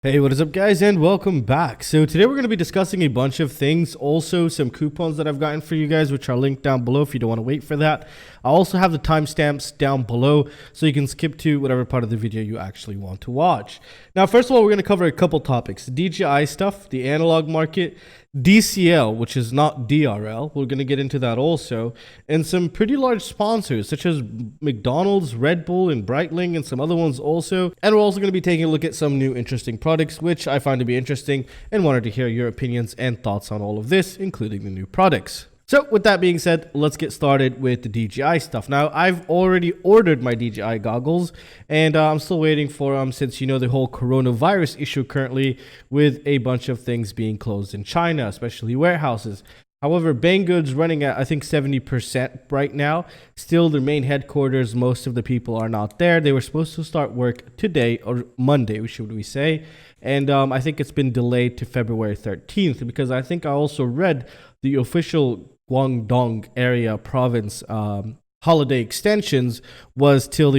Hey, what is up guys, and welcome back. So today we're going to be discussing a bunch of things, also some coupons that I've gotten for you guys, which are linked down below if you don't want to wait for that. I also have the timestamps down below so you can skip to whatever part of the video you actually want to watch. Now, first of all, we're going to cover a couple topics: DJI stuff, the analog market, DCL, which is not DRL, we're going to get into that also, and some pretty large sponsors such as McDonald's, Red Bull, and Breitling, and some other ones also. And we're also going to be taking a look at some new interesting products, which I find to be interesting, and wanted to hear your opinions and thoughts on all of this, including the new products. So with that being said, let's get started with the DJI stuff. Now, I've already ordered my DJI goggles, and I'm still waiting for them, since you know the whole coronavirus issue currently with a bunch of things being closed in China, especially warehouses. However, Banggood's running at, I think, 70% right now. Still, their main headquarters, most of the people are not there. They were supposed to start work today, or Monday, should we say. And I think it's been delayed to February 13th, because I think I also read the official Guangdong area province holiday extensions was till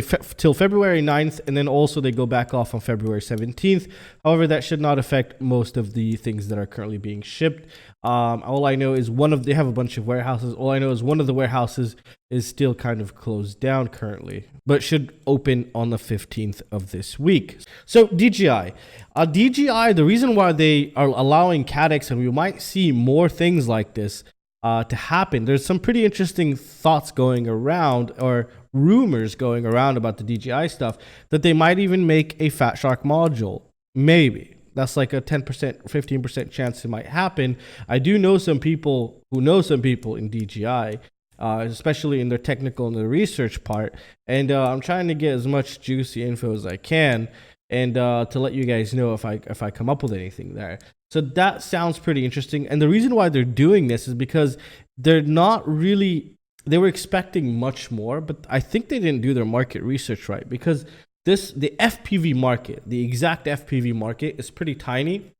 February 9th, and then also they go back off on February 17th. However, that should not affect most of the things that are currently being shipped. All I know is they have a bunch of warehouses. All I know is one of the warehouses is still kind of closed down currently, but should open on the 15th of this week. So DJI, the reason why they are allowing CADX, and we might see more things like this to happen. There's some pretty interesting thoughts going around, or rumors going around about the DJI stuff, that they might even make a Fat Shark module. Maybe. That's like a 10%, 15% chance it might happen. I do know some people who know some people in DJI, especially in their technical and the research part. And I'm trying to get as much juicy info as I can, and to let you guys know if I come up with anything there. So that sounds pretty interesting. And the reason why they're doing this is because they were expecting much more, but I think they didn't do their market research right, because the FPV market, the exact FPV market, is pretty tiny.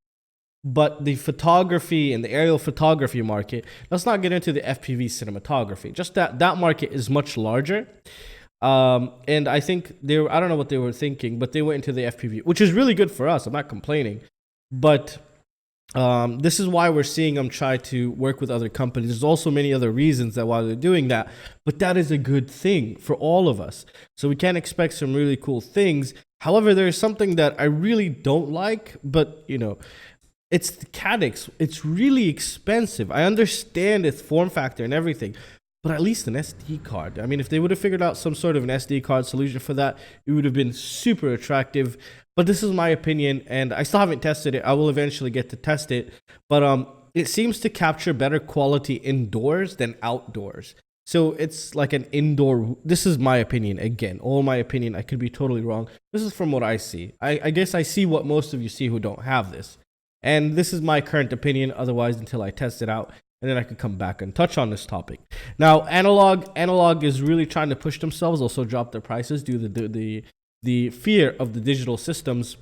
But the photography and the aerial photography market, let's not get into the FPV cinematography, just that market is much larger. And I think I don't know what they were thinking, but they went into the FPV, which is really good for us. I'm not complaining, but this is why we're seeing them try to work with other companies. There's also many other reasons that why they're doing that, but that is a good thing for all of us. So we can expect some really cool things. However, there's something that I really don't like, but you know, it's the CADX. It's really expensive. I understand its form factor and everything, but at least an SD card. I mean, if they would have figured out some sort of an SD card solution for that, it would have been super attractive. But this is my opinion, and I still haven't tested it. I will eventually get to test it. But it seems to capture better quality indoors than outdoors. So it's like an indoor. This is my opinion. Again, all my opinion. I could be totally wrong. This is from what I see. I guess I see what most of you see who don't have this. And this is my current opinion. Otherwise, until I test it out, and then I could come back and touch on this topic. Now, Analog is really trying to push themselves, also drop their prices due to the fear of the digital systems.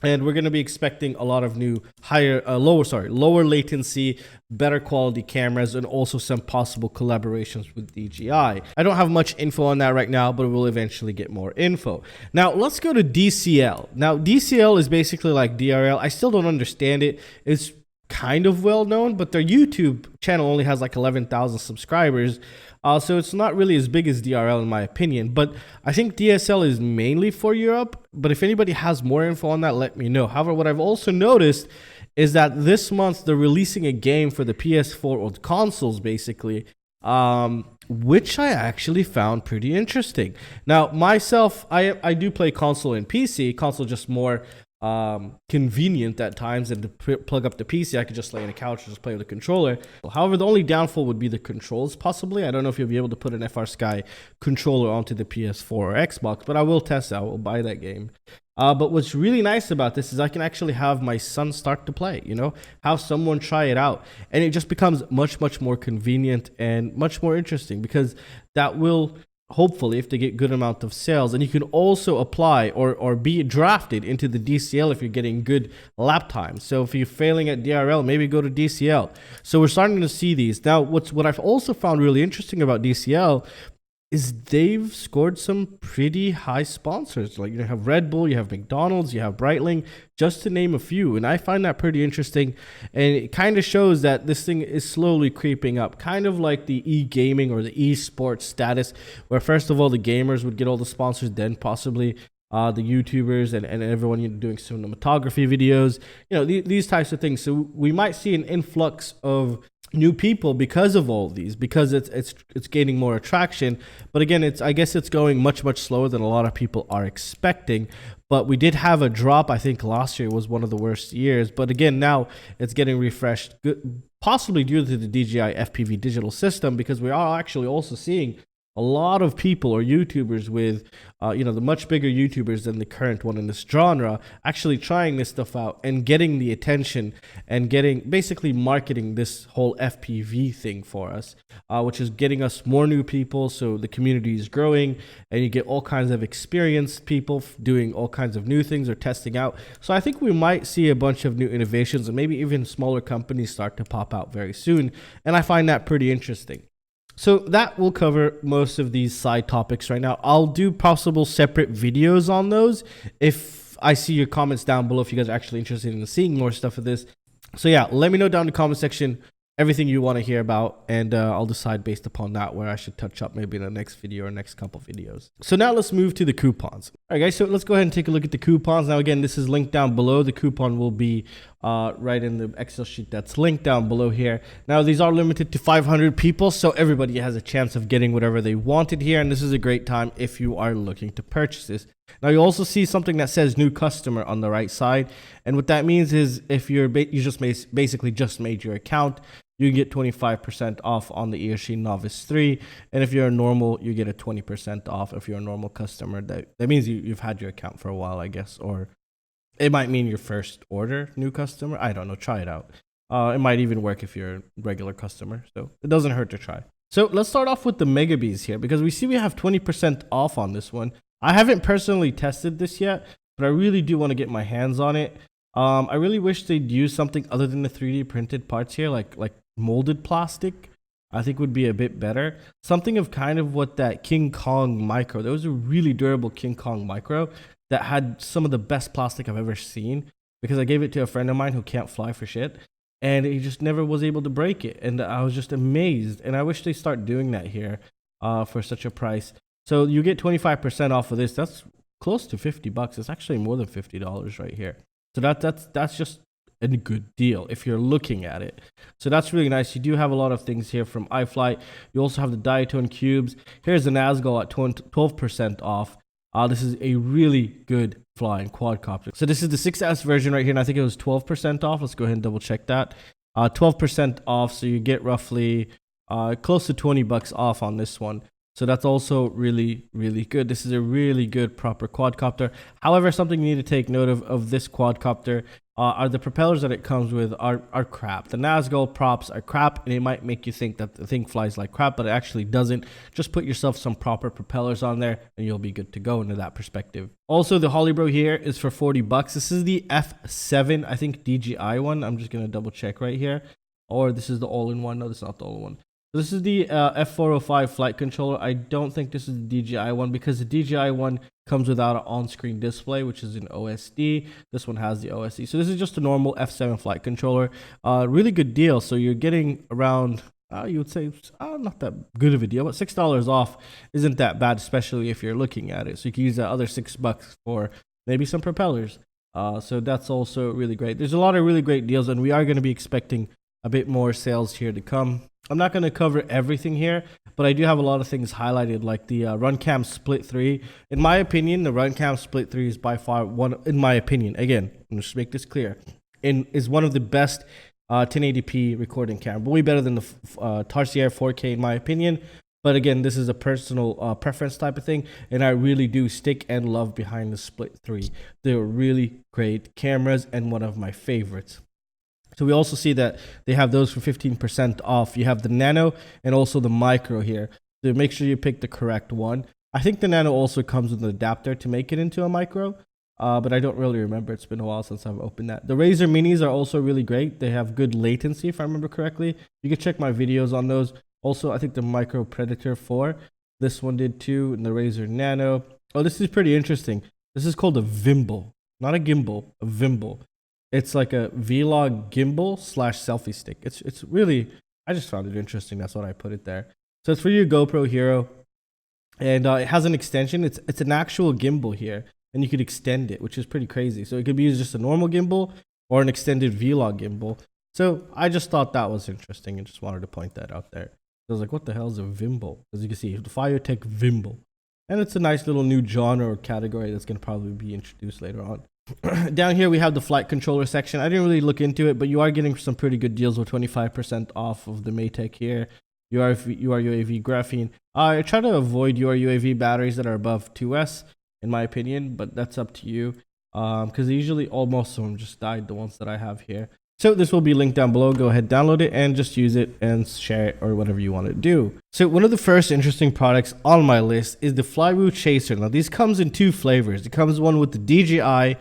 And we're going to be expecting a lot of new lower latency, better quality cameras, and also some possible collaborations with DJI. I don't have much info on that right now, but we'll eventually get more info. Now, let's go to DCL. Now, DCL is basically like DRL. I still don't understand it. It's kind of well known, but their YouTube channel only has like 11,000 subscribers. So it's not really as big as DRL in my opinion, but I think DSL is mainly for Europe. But if anybody has more info on that, let me know. However, what I've also noticed is that this month they're releasing a game for the PS4 or consoles, basically, which I actually found pretty interesting. Now, myself, I do play console and PC. Console just more convenient at times, and to plug up the PC, I could just lay on a couch and just play with the controller. However, the only downfall would be the controls, possibly. I don't know if you'll be able to put an FrSky controller onto the PS4 or Xbox, but I will test that. I will buy that game. But what's really nice about this is I can actually have my son start to play, have someone try it out. And it just becomes much, much more convenient and much more interesting, because that will, hopefully, if they get good amount of sales, and you can also apply or be drafted into the DCL if you're getting good lap time. So if you're failing at DRL, maybe go to DCL. So we're starting to see these. Now, what I've also found really interesting about DCL is they've scored some pretty high sponsors. Like, you have Red Bull, you have McDonald's, you have Breitling, just to name a few. And I find that pretty interesting. And it kind of shows that this thing is slowly creeping up, kind of like the e-gaming or the e-sports status, where first of all, the gamers would get all the sponsors, then possibly the YouTubers and everyone, you know, doing cinematography videos, you know, these types of things. So we might see an influx of new people because of all of these, because it's gaining more attraction. But again, I guess it's going much slower than a lot of people are expecting. But we did have a drop. I think last year was one of the worst years, but again, now it's getting refreshed, possibly due to the DJI FPV digital system, because we are actually also seeing a lot of people or YouTubers with, you know, the much bigger YouTubers than the current one in this genre, actually trying this stuff out and getting the attention and basically marketing this whole FPV thing for us, which is getting us more new people. So the community is growing and you get all kinds of experienced people doing all kinds of new things or testing out. So I think we might see a bunch of new innovations and maybe even smaller companies start to pop out very soon. And I find that pretty interesting. So that will cover most of these side topics right now. I'll do possible separate videos on those if I see your comments down below, if you guys are actually interested in seeing more stuff of this. So yeah, let me know down in the comment section everything you want to hear about, and I'll decide based upon that where I should touch up maybe in the next video or next couple videos. So now let's move to the coupons. All right, guys, so let's go ahead and take a look at the coupons. Now, again, this is linked down below. The coupon will be right in the Excel sheet that's linked down below here. Now, these are limited to 500 people, so everybody has a chance of getting whatever they wanted here, and this is a great time if you are looking to purchase this. Now, you also see something that says new customer on the right side, and what that means is if you just basically just made your account, you get 25% off on the ERC Novice 3. And if you're a normal, you get a 20% off if you're a normal customer. That means you've had your account for a while, I guess. Or it might mean your first order new customer. I don't know. Try it out. It might even work if you're a regular customer. So it doesn't hurt to try. So let's start off with the Mega Bees here, because we see we have 20% off on this one. I haven't personally tested this yet, but I really do want to get my hands on it. I really wish they'd use something other than the 3D printed parts here, like molded plastic. I think would be a bit better. Something of kind of what that King Kong Micro. There was a really durable King Kong Micro that had some of the best plastic I've ever seen, because I gave it to a friend of mine who can't fly for shit, and he just never was able to break it. And I was just amazed. And I wish they start doing that here for such a price. So you get 25% off of this. That's close to $50. It's actually more than $50 right here. So that's just a good deal if you're looking at it. So that's really nice. You do have a lot of things here from iFlight. You also have the Diatone cubes. Here's the Nazgul at 12% off. This is a really good flying quadcopter. So this is the 6S version right here, and I think it was 12% off. Let's go ahead and double check that. 12% off, so you get roughly close to $20 off on this one. So that's also really, really good. This is a really good proper quadcopter. However, something you need to take note of this quadcopter are the propellers that it comes with are crap. The Nazgul props are crap, and it might make you think that the thing flies like crap, but it actually doesn't. Just put yourself some proper propellers on there, and you'll be good to go into that perspective. Also, the Holybro here is for $40. This is the F7, I think, DJI one. I'm just going to double check right here. Or this is the all-in-one. No, this is not the all-in-one. This is the F405 flight controller. I don't think this is the DJI one, because the DJI one comes without an on-screen display, which is an OSD. This one has the OSD. So this is just a normal F7 flight controller. Really good deal. So you're getting around, you would say, not that good of a deal, but $6 off isn't that bad, especially if you're looking at it. So you can use that other $6 for maybe some propellers. So that's also really great. There's a lot of really great deals, and we are going to be expecting a bit more sales here to come. I'm not going to cover everything here, but I do have a lot of things highlighted, like the Runcam Split 3. In my opinion, the Runcam Split 3 is by far one, in my opinion, again, I'm just make this clear, is one of the best 1080p recording camera. Way better than the Tarsier 4K in my opinion. But again, this is a personal preference type of thing, and I really do stick and love behind the Split 3. They're really great cameras and one of my favorites. So we also see that they have those for 15% off. You have the Nano and also the Micro here. So make sure you pick the correct one. I think the Nano also comes with an adapter to make it into a Micro, but I don't really remember. It's been a while since I've opened that. The Razer Minis are also really great. They have good latency, if I remember correctly. You can check my videos on those. Also, I think the Micro Predator 4. This one did too, and the Razer Nano. Oh, this is pretty interesting. This is called a Vimble, not a gimbal, a Vimble. It's like a vlog gimbal slash selfie stick. It's really, I just found it interesting. That's what I put it there. So it's for your GoPro Hero, and it has an extension. It's an actual gimbal here, and you could extend it, which is pretty crazy. So it could be used just a normal gimbal or an extended vlog gimbal. So I just thought that was interesting and just wanted to point that out there. I was like, what the hell is a Vimble? As you can see, the Firetech Vimble. And it's a nice little new genre or category that's going to probably be introduced later on. Down here, we have the flight controller section. I didn't really look into it, but you are getting some pretty good deals with 25% off of the Maytech here. URUAV graphene. I try to avoid URUAV batteries that are above 2S, in my opinion, but that's up to you. Because usually almost of them just died, the ones that I have here. So this will be linked down below. Go ahead, download it, and just use it and share it or whatever you want to do. So one of the first interesting products on my list is the Flywoo Chaser. Now these comes in two flavors. It comes one with the DJI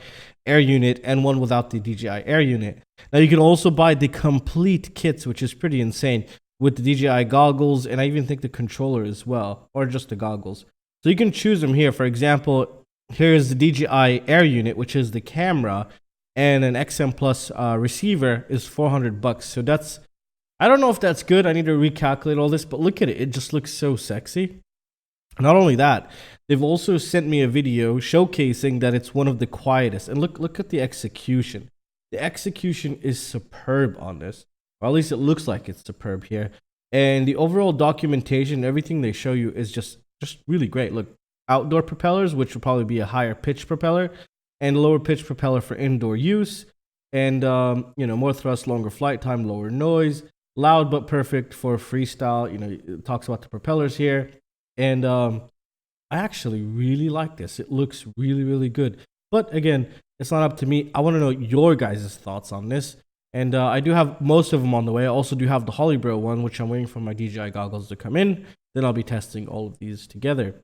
Air Unit and one without the DJI Air Unit. Now you can also buy the complete kits, which is pretty insane, with the DJI goggles, and I even think the controller as well, or just the goggles. So you can choose them here. For example, here's the DJI Air Unit, which is the camera, and an XM Plus receiver is $400. So that's, I don't know if that's good. I need to recalculate all this, but look at it. It just looks so sexy. Not only that, they've also sent me a video showcasing that it's one of the quietest. And look at the execution. The execution is superb on this, or at least it looks like it's superb here. And the overall documentation, everything they show you is just really great. Look, outdoor propellers, which will probably be a higher pitch propeller, and lower pitch propeller for indoor use, and more thrust, longer flight time, lower noise, loud but perfect for freestyle. It talks about the propellers here, and I actually really like this. It looks really good. But again, it's not up to me. I want to know your guys' thoughts on this, and I do have most of them on the way. I also do have the Holybro one, which I'm waiting for my DJI goggles to come in. Then I'll be testing all of these together.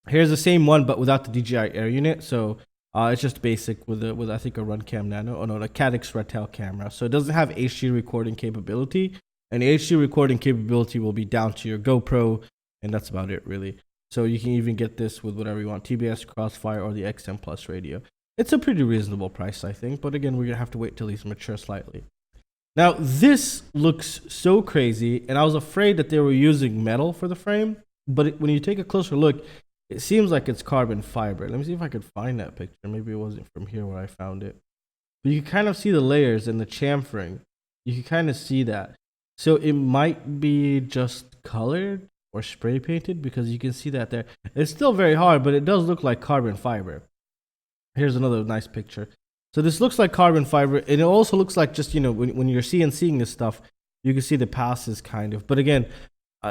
Here's the same one, but without the DJI Air Unit. So it's just basic with I think a Runcam Nano. Oh no, the Hakcrc Red Tail camera. So it doesn't have HD recording capability, and the HD recording capability will be down to your GoPro, and that's about it really. So you can even get this with whatever you want, TBS, Crossfire, or the XM Plus radio. It's a pretty reasonable price, I think, but again, we're gonna have to wait till these mature slightly. Now this looks so crazy, and I was afraid that they were using metal for the frame, but when you take a closer look, it seems like it's carbon fiber. Let me see if I could find that picture. Maybe it wasn't from here where I found it. But you can kind of see the layers and the chamfering. You can kind of see that. So it might be just colored or spray painted, because you can see that there. It's still very hard, but it does look like carbon fiber. Here's another nice picture. So this looks like carbon fiber, and it also looks like just, when you're seeing this stuff, you can see the passes kind of. But again,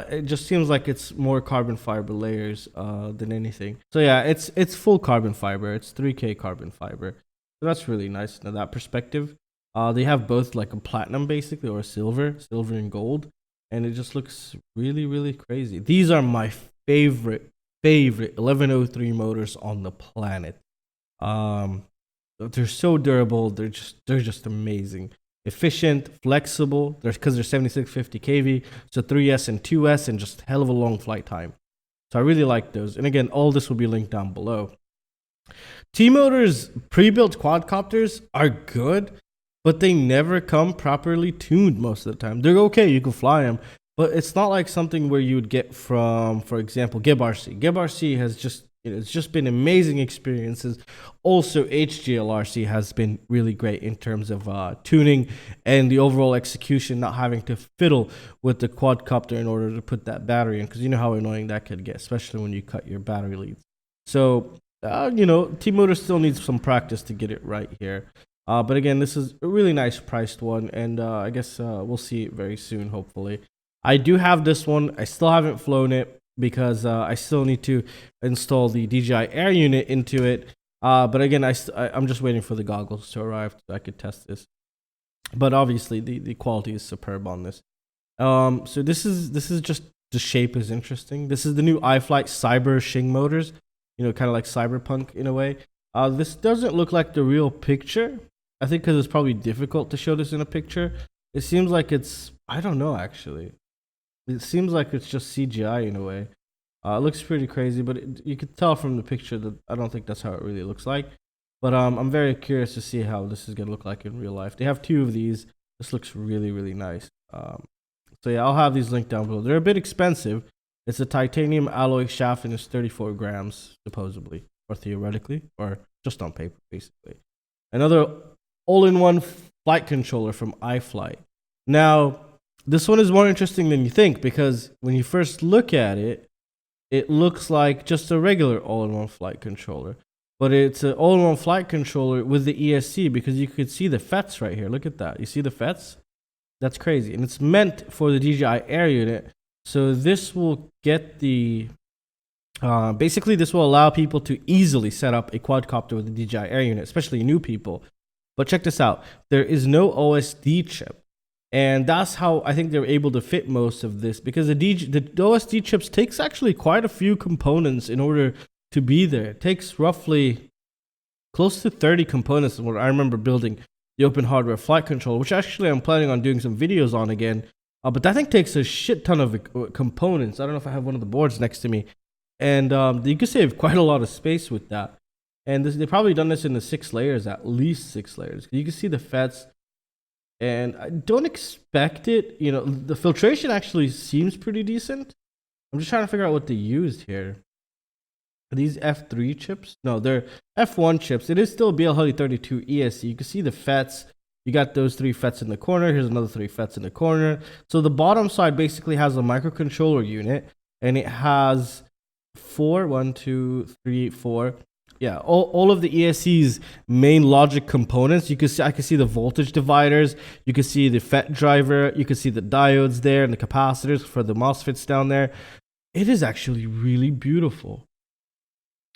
it just seems like it's more carbon fiber layers than anything. So yeah, it's full carbon fiber. It's 3K carbon fiber. So that's really nice in that perspective. They have both like a platinum basically, or a silver and gold, and it just looks really crazy. These are my favorite 1103 motors on the planet. They're so durable. They're just amazing. Efficient, flexible, because they're 7650 kV, so 3S and 2S, and just hell of a long flight time. So I really like those. And again, all this will be linked down below. T-Motor's pre-built quadcopters are good, but they never come properly tuned most of the time. They're okay, you can fly them, but it's not like something where you would get from, for example, GETFPV. GETFPV has just, it's just been amazing experiences. Also, HGLRC has been really great in terms of tuning and the overall execution, not having to fiddle with the quadcopter in order to put that battery in, because you know how annoying that could get, especially when you cut your battery leads. So, T-Motor still needs some practice to get it right here. But again, this is a really nice priced one, and I guess we'll see it very soon, hopefully. I do have this one. I still haven't flown it, because I still need to install the DJI Air Unit into it. But again, I'm just waiting for the goggles to arrive so I could test this. But obviously, the quality is superb on this. So this is just, the shape is interesting. This is the new iFlight Cyber Shing motors, kind of like Cyberpunk in a way. This doesn't look like the real picture. I think because it's probably difficult to show this in a picture. It seems like it's, I don't know actually. It seems like it's just CGI in a way. It looks pretty crazy, but you could tell from the picture that I don't think that's how it really looks like. But I'm very curious to see how this is gonna look like in real life. They have two of these. This looks really, really nice. So yeah, I'll have these linked down below. They're a bit expensive. It's a titanium alloy shaft and it's 34 grams, supposedly, or theoretically, or just on paper, basically. Another all-in-one flight controller from iFlight. Now, this one is more interesting than you think because when you first look at it, it looks like just a regular all-in-one flight controller. But it's an all-in-one flight controller with the ESC because you could see the FETs right here. Look at that. You see the FETs? That's crazy. And it's meant for the DJI Air unit. So this will get the... basically, this will allow people to easily set up a quadcopter with the DJI Air unit, especially new people. But check this out. There is no OSD chip. And that's how I think they're able to fit most of this because the OSD chips takes actually quite a few components in order to be there. It takes roughly close to 30 components is what I remember building the open hardware flight controller, which actually I'm planning on doing some videos on again. But that thing takes a shit ton of components. I don't know if I have one of the boards next to me. And you can save quite a lot of space with that. And they've probably done this in the 6 layers, at least 6 layers. You can see the FETs. And I don't expect it. You know, the filtration actually seems pretty decent. I'm just trying to figure out what they used here. Are these F3 chips? No, they're F1 chips. It is still BL32 ESC. You can see the FETs. You got those 3 FETs in the corner. Here's another 3 FETs in the corner. So the bottom side basically has a microcontroller unit. And it has 4, 1, 2, 3, 4. Yeah, all of the ESC's main logic components. You can see, I can see the voltage dividers. You can see the FET driver. You can see the diodes there and the capacitors for the MOSFETs down there. It is actually really beautiful.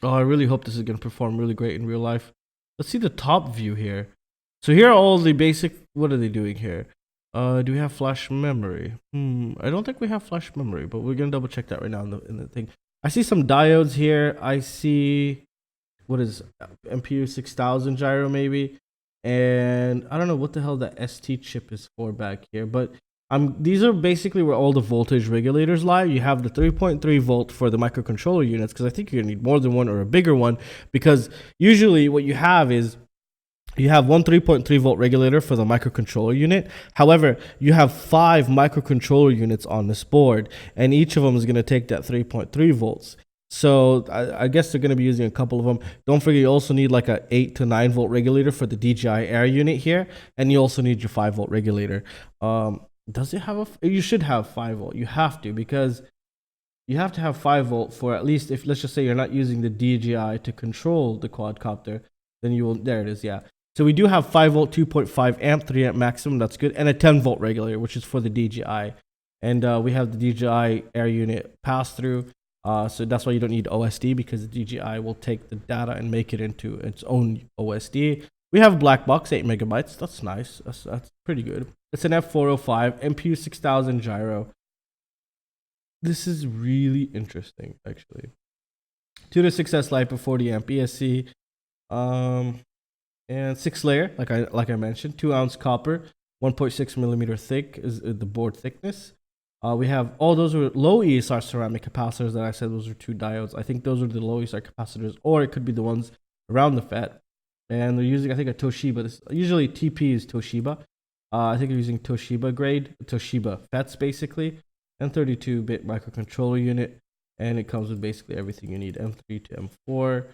Oh, I really hope this is going to perform really great in real life. Let's see the top view here. So here are all the basic. What are they doing here? Do we have flash memory? I don't think we have flash memory, but we're gonna double check that right now in the thing. I see some diodes here. I see. What is MPU 6000 gyro maybe, and I don't know what the hell that ST chip is for back here, but these are basically where all the voltage regulators lie. You have the 3.3 volt for the microcontroller units because I think you're gonna need more than one or a bigger one because usually what you have is you have one 3.3 volt regulator for the microcontroller unit. However, you have 5 microcontroller units on this board, and each of them is going to take that 3.3 volts. So I guess they're going to be using a couple of them. Don't forget, you also need like a 8 to 9 volt regulator for the DJI Air unit here, and you also need your 5 volt regulator. Does it have a? You should have 5 volt. You have to because you have to have 5 volt for at least if let's just say you're not using the DJI to control the quadcopter, then you will. There it is. Yeah. So we do have 5 volt, 2.5 amp, 3 amp maximum. That's good, and a 10 volt regulator, which is for the DJI. And we have the DJI Air unit pass through. So that's why you don't need OSD because the DJI will take the data and make it into its own OSD. We have black box, 8 megabytes. That's nice. That's pretty good. It's an F405 MPU 6000 gyro. This is really interesting, actually. 2 to 6S LiPo 40 amp ESC, and 6 layer, like I mentioned, 2 ounce copper, 1.6 millimeter thick is the board thickness. We have all those are low ESR ceramic capacitors that I said those are 2 diodes. I think those are the low ESR capacitors, or it could be the ones around the FET. And they're using, I think, a Toshiba. Usually TP is Toshiba. I think they're using Toshiba grade, Toshiba FETs basically, and 32-bit microcontroller unit. And it comes with basically everything you need, M3 to M4.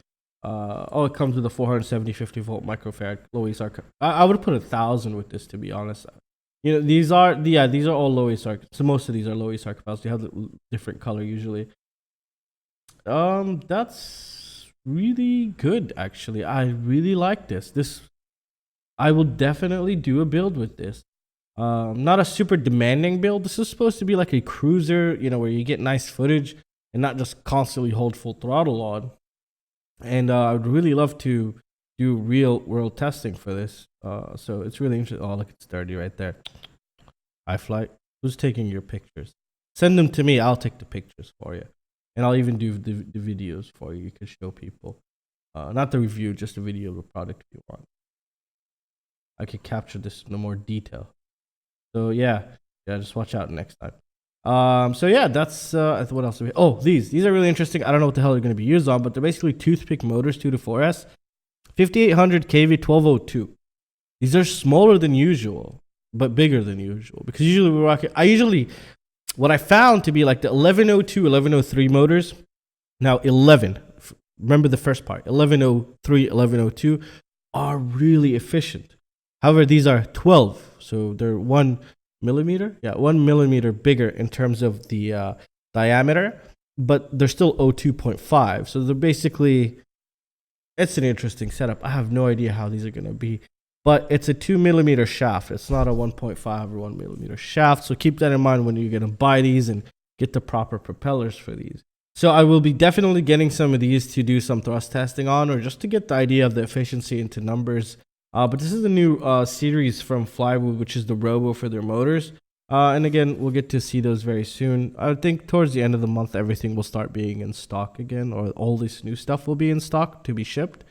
It comes with a 470 50 volt microfarad low ESR. I would put 1,000 with this, to be honest. You know, these are all low ESR. So most of these are low ESR capacitors. They have the different color usually. That's really good, actually. I really like this. I will definitely do a build with this. Not a super demanding build. This is supposed to be like a cruiser, you know, where you get nice footage and not just constantly hold full throttle on. And I would really love to do real world testing for this. So it's really interesting. Oh, look, it's dirty right there. iFlight. Who's taking your pictures? Send them to me. I'll take the pictures for you. And I'll even do the videos for you. You can show people. Not the review, just a video of the product if you want. I could capture this in more detail. So yeah, just watch out next time. So yeah, that's what else do we? Oh, these are really interesting. I don't know what the hell they're going to be used on, but they're basically toothpick motors, 2 to 4S, 5800 kV, 1202. These are smaller than usual, but bigger than usual, because usually we're rocking. What I found to be like the 1102, 1103 motors. Now 11. Remember the first part. 1103, 1102 are really efficient. However, these are 12, so they're 1 millimeter. Yeah, 1 millimeter bigger in terms of the diameter, but they're still 02.5. So they're basically, it's an interesting setup. I have no idea how these are going to be, but it's a 2 millimeter shaft. It's not a 1.5 or 1 millimeter shaft. So keep that in mind when you're going to buy these and get the proper propellers for these. So I will be definitely getting some of these to do some thrust testing on, or just to get the idea of the efficiency into numbers. But this is a new series from Flywoo, which is the robo for their motors. And again, we'll get to see those very soon. I think towards the end of the month, everything will start being in stock again, or all this new stuff will be in stock to be shipped.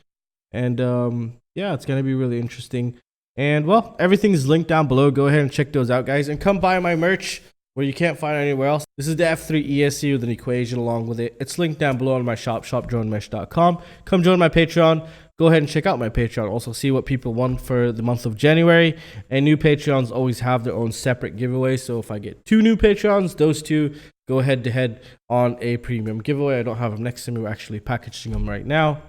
And yeah, it's going to be really interesting. And well, everything is linked down below. Go ahead and check those out, guys. And come buy my merch where you can't find it anywhere else. This is the F3 ESC with an equation along with it. It's linked down below on my shop, shop.dronemesh.com. Come join my Patreon. Go ahead and check out my Patreon. Also see what people won for the month of January. And new Patreons always have their own separate giveaway. So if I get 2 new Patreons, those 2 go head to head on a premium giveaway. I don't have them next to me. We're actually packaging them right now.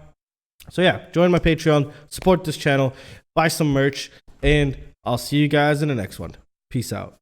So yeah, join my Patreon, support this channel, buy some merch, and I'll see you guys in the next one. Peace out.